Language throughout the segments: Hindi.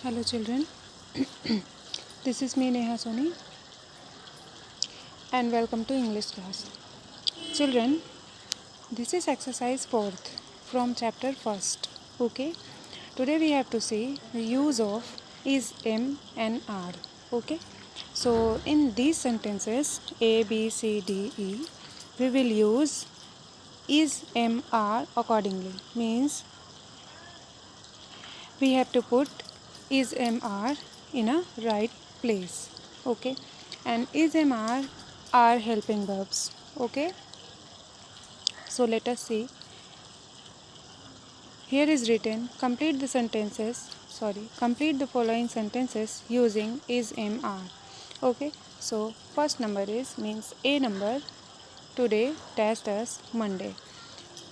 Hello children, this is me Neha Soni and welcome to English class. Children, this is exercise 4th from chapter 1st. Okay, today we have to see the use of is, am and are. Okay, so in these sentences A, B, C, D, E, we will use is, am, are accordingly. Means we have to put is, am, are in a right place. Okay, and is, am, are helping verbs. Okay, so let us see. Here is written complete the following sentences using is, am, are. Okay, so first number is means A number. Today test us Monday.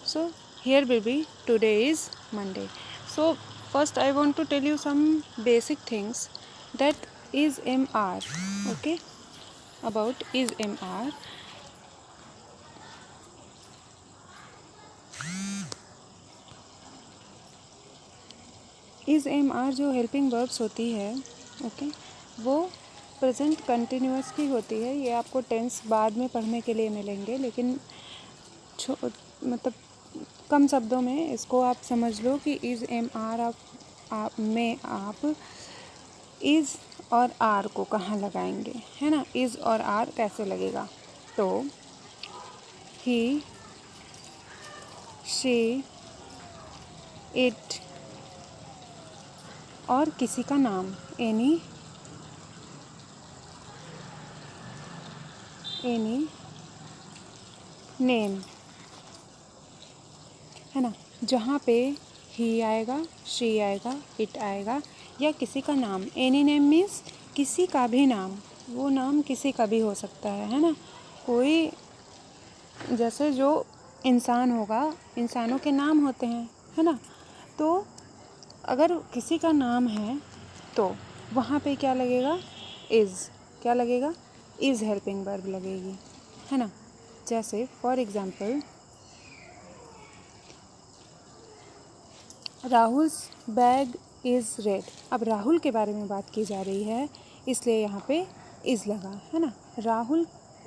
So here will be today is Monday. So first I want to tell you some basic things that is, am, are. Okay, about is, am, are. Is, am, are जो हेल्पिंग वर्ब्स होती है ओके वो प्रेजेंट कंटिन्यूअस की होती है. ये आपको टेंस बाद में पढ़ने के लिए मिलेंगे, लेकिन मतलब कम शब्दों में इसको आप समझ लो कि इज, एम, आर आप में आप इज और आर को कहाँ लगाएंगे, है ना. इज और आर कैसे लगेगा, तो ही, शी, इट और किसी का नाम एनी नेम, है ना. जहाँ पे ही आएगा, शी आएगा, इट आएगा या किसी का नाम. एनी नेम मीन्स किसी का भी नाम. वो नाम किसी का भी हो सकता है ना. कोई जैसे जो इंसान होगा, इंसानों के नाम होते हैं, है ना. तो अगर किसी का नाम है तो वहाँ पे क्या लगेगा, इज़. क्या लगेगा, इज़ हेल्पिंग वर्ब लगेगी, है ना. जैसे for example Rahul's bag is red. अब राहुल के बारे में बात की जा रही है, इसलिए यहाँ पे इज़ लगा, है ना. राहुल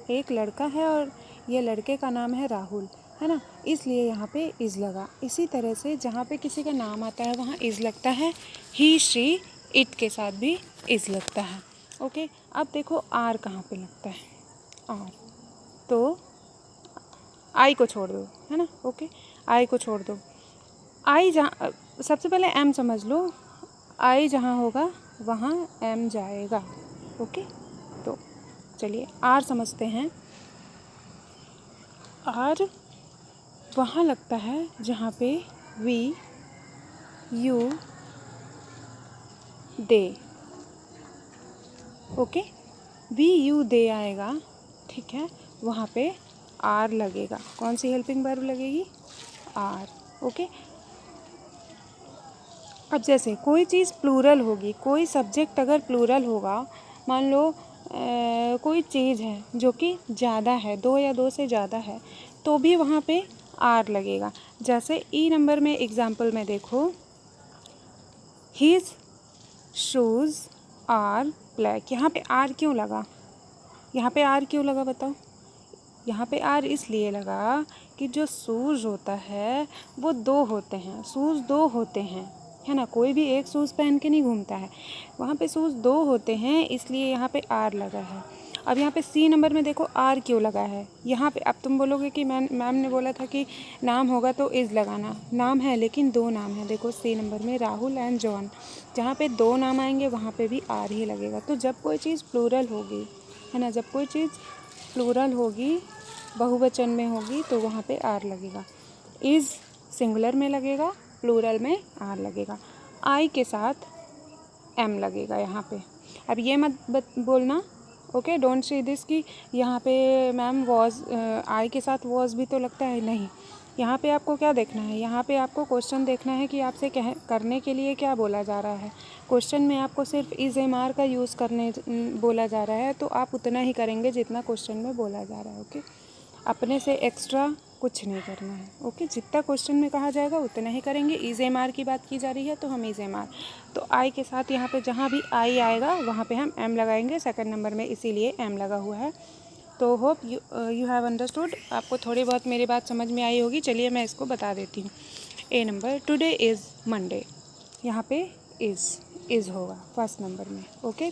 एक लड़का है और ये लड़के का नाम है राहुल, है ना, इसलिए यहाँ पे इज़ लगा. इसी तरह से जहाँ पे किसी का नाम आता है वहाँ इज़ लगता है. ही, शी, इट के साथ भी इज़ लगता है. ओके, अब देखो आर कहाँ पे लगता है. आर तो आई को छोड़ दो, है ना. ओके, आई को छोड़ दो. आई जहाँ सबसे पहले एम समझ लो. आई जहाँ होगा वहाँ एम जाएगा. ओके, तो चलिए आर समझते हैं. आर वहाँ लगता है जहाँ पे we, you, they. Okay, we, you, they आएगा, ठीक है. वहाँ पे आर लगेगा. कौन सी हेल्पिंग वर्ब लगेगी, आर. ओके, अब जैसे कोई चीज़ प्लूरल होगी, कोई सब्जेक्ट अगर प्लूरल होगा, मान लो कोई चीज़ है जो कि ज़्यादा है, दो या दो से ज़्यादा है, तो भी वहाँ पे आर लगेगा. जैसे ई नंबर में एग्जाम्पल में देखो, हिज शूज़ आर ब्लैक. यहाँ पे आर क्यों लगा, यहाँ पे आर क्यों लगा बताओ. यहाँ पे आर इसलिए लगा कि जो शूज़ होता है वो दो होते हैं. शूज़ दो होते हैं, है ना. कोई भी एक शूज़ पहन के नहीं घूमता है. वहाँ पे शूज़ दो होते हैं, इसलिए यहाँ पे आर लगा है. अब यहाँ पे सी नंबर में देखो आर क्यों लगा है. यहाँ पे अब तुम बोलोगे कि मैम ने बोला था कि नाम होगा तो इज़ लगाना. नाम है लेकिन दो नाम है. देखो सी नंबर में राहुल एंड जॉन, जहाँ पे दो नाम आएंगे वहाँ पे भी आर ही लगेगा. तो जब कोई चीज़ प्लूरल होगी, है ना, जब कोई चीज़ प्लूरल होगी, बहुवचन में होगी, तो वहाँ पे आर लगेगा. इज़ सिंगुलर में लगेगा, प्लूरल में आर लगेगा. आई के साथ एम लगेगा यहाँ पे. अब ये मत बोलना, ओके, डोंट से दिस कि यहाँ पे मैम वॉज, आई के साथ वॉज भी तो लगता है. नहीं, यहाँ पे आपको क्या देखना है, यहाँ पे आपको क्वेश्चन देखना है कि आपसे करने के लिए क्या बोला जा रहा है. क्वेश्चन में आपको सिर्फ इज, एम, आर का यूज़ करने बोला जा रहा है, तो आप उतना ही करेंगे जितना क्वेश्चन में बोला जा रहा है. ओके, अपने से एक्स्ट्रा कुछ नहीं करना है। ओके, जितना क्वेश्चन में कहा जाएगा उतना ही करेंगे। इज एम आर की बात की जा रही है तो हम इज एम आर, तो आई के साथ यहाँ पे जहाँ भी आई आएगा वहाँ पे हम एम लगाएंगे सेकंड नंबर में, इसीलिए एम लगा हुआ है। तो होप यू हैव अंडरस्टूड, आपको थोड़ी बहुत मेरी बात समझ में आई होगी। चलिए मैं इसको बता देती हूँ। ए नंबर, टुडे इज़ मंडे, यहाँ पे इज़ होगा फर्स्ट नंबर में। ओके,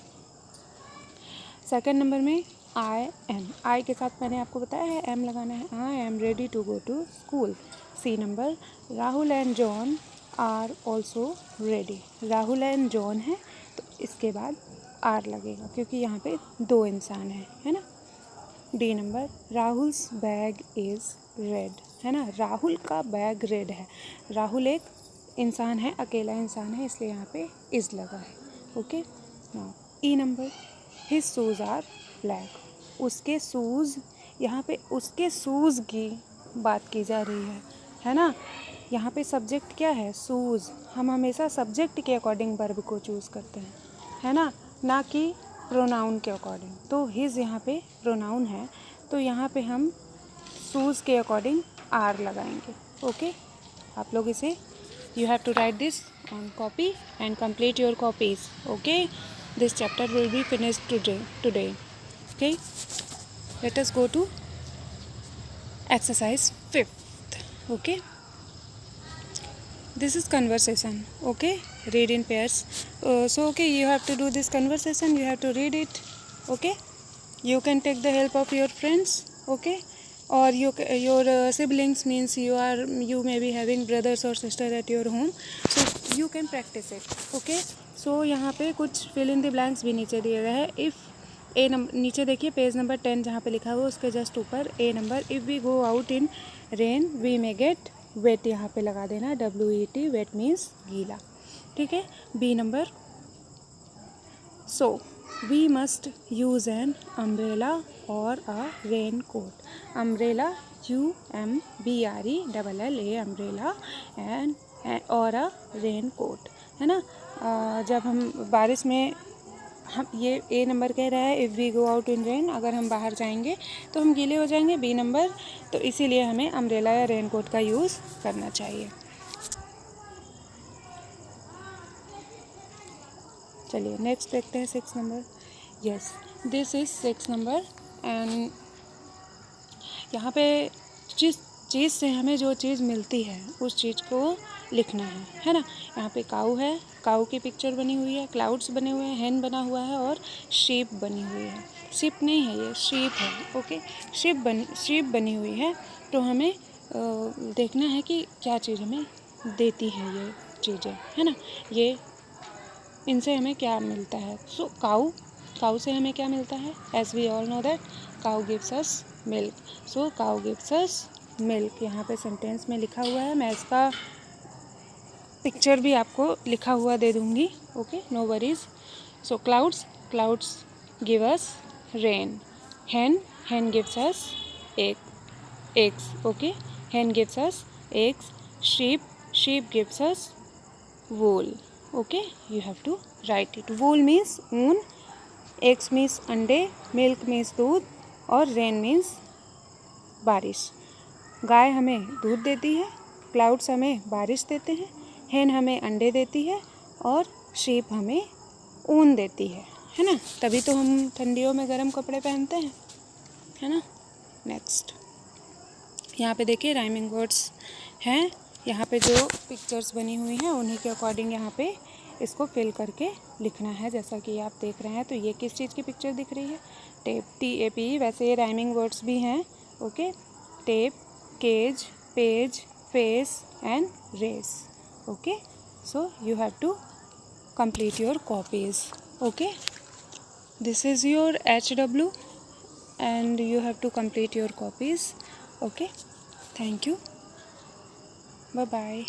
सेकंड नंबर में आई एम, आई के साथ मैंने आपको बताया है एम लगाना है। I am ready to go to school. C number, Rahul and John are also ready. Rahul and John है तो इसके बाद आर लगेगा क्योंकि यहाँ पे दो इंसान हैं, है ना। D number, Rahul's bag is red, है ना। राहुल का बैग रेड है। राहुल एक इंसान है, अकेला इंसान है, इसलिए यहाँ पे इज़ लगा है। Okay, now E number, his shoes are black. उसके शूज़, यहाँ पे उसके शूज़ की बात की जा रही है ना। यहाँ पे सब्जेक्ट क्या है, शूज़। हम हमेशा सब्जेक्ट के अकॉर्डिंग वर्ब को चूज़ करते हैं, है ना कि प्रोनाउन के अकॉर्डिंग। तो हिज यहाँ पे प्रोनाउन है तो यहाँ पे हम शूज़ के अकॉर्डिंग आर लगाएंगे। ओके, आप लोग इसे you have to write this on copy and complete your copies. Okay, this chapter will be finished today. Okay, let us go to exercise 5th. Okay, this is conversation. Okay, read in pairs. So okay, you have to do this conversation, you have to read it. Okay, you can take the help of your friends. Okay, or your siblings, means you may be having brothers or sister at your home, so you can practice it. Okay, so यहाँ पे कुछ fill in the blanks भी नीचे दिए गए हैं। इफ़ ए नंबर, नीचे देखिए पेज नंबर 10 जहाँ पे लिखा हुआ है उसके जस्ट ऊपर a number, if we go out in rain we may get wet, यहाँ पे लगा देना WET, वेट मीन्स गीला। ठीक है। B number, so we must use an umbrella or a raincoat. Umbrella, UMBRELLA, umbrella, and और a raincoat, है ना। जब हम बारिश में, हम ये ए नंबर कह रहा है if we go out in rain, अगर हम बाहर जाएंगे तो हम गीले हो जाएंगे। बी नंबर, तो इसीलिए हमें अम्ब्रेला या रेनकोट का यूज़ करना चाहिए। चलिए नेक्स्ट देखते हैं 6 number. Yes, this is 6 number and यहाँ पे जिस चीज़ से हमें जो चीज़ मिलती है उस चीज़ को लिखना है ना। यहाँ पे काऊ है, काऊ की पिक्चर बनी हुई है, क्लाउड्स बने हुए हैं, हैन बना हुआ है और शीप बनी हुई है। शीप नहीं है, ये शीप है। ओके, शीप बनी हुई है तो हमें देखना है कि क्या चीज़ हमें देती है ये चीज़ें, है ना। ये इनसे हमें क्या मिलता है। सो काऊ से हमें क्या मिलता है, as we all know that cow gives us milk. So cow gives us milk, यहाँ पे सेंटेंस में लिखा हुआ है। मैं इसका पिक्चर भी आपको लिखा हुआ दे दूँगी। Okay, no worries. So clouds give us rain. hen gives us eggs. ओके, hen gives us eggs. sheep gives us wool. Okay, you have to write it. wool means ऊन, eggs means अंडे, milk means दूध और rain means बारिश। गाय हमें दूध देती है, clouds हमें बारिश देते हैं, hen हमें अंडे देती है और sheep हमें ऊन देती है ना। तभी तो हम ठंडियों में गर्म कपड़े पहनते हैं, है ना। नेक्स्ट, यहाँ पे देखिए राइमिंग वर्ड्स हैं। यहाँ पे जो पिक्चर्स बनी हुई हैं उन्हीं के अकॉर्डिंग यहाँ पे इसको फिल करके लिखना है। जैसा कि आप देख रहे हैं, तो ये किस चीज़ की पिक्चर दिख रही है, टेप, TAP। वैसे ये राइमिंग वर्ड्स भी हैं। Okay, tape, cage, page, face and race. Okay, so you have to complete your copies. Okay, this is your HW and you have to complete your copies. Okay, thank you, bye bye.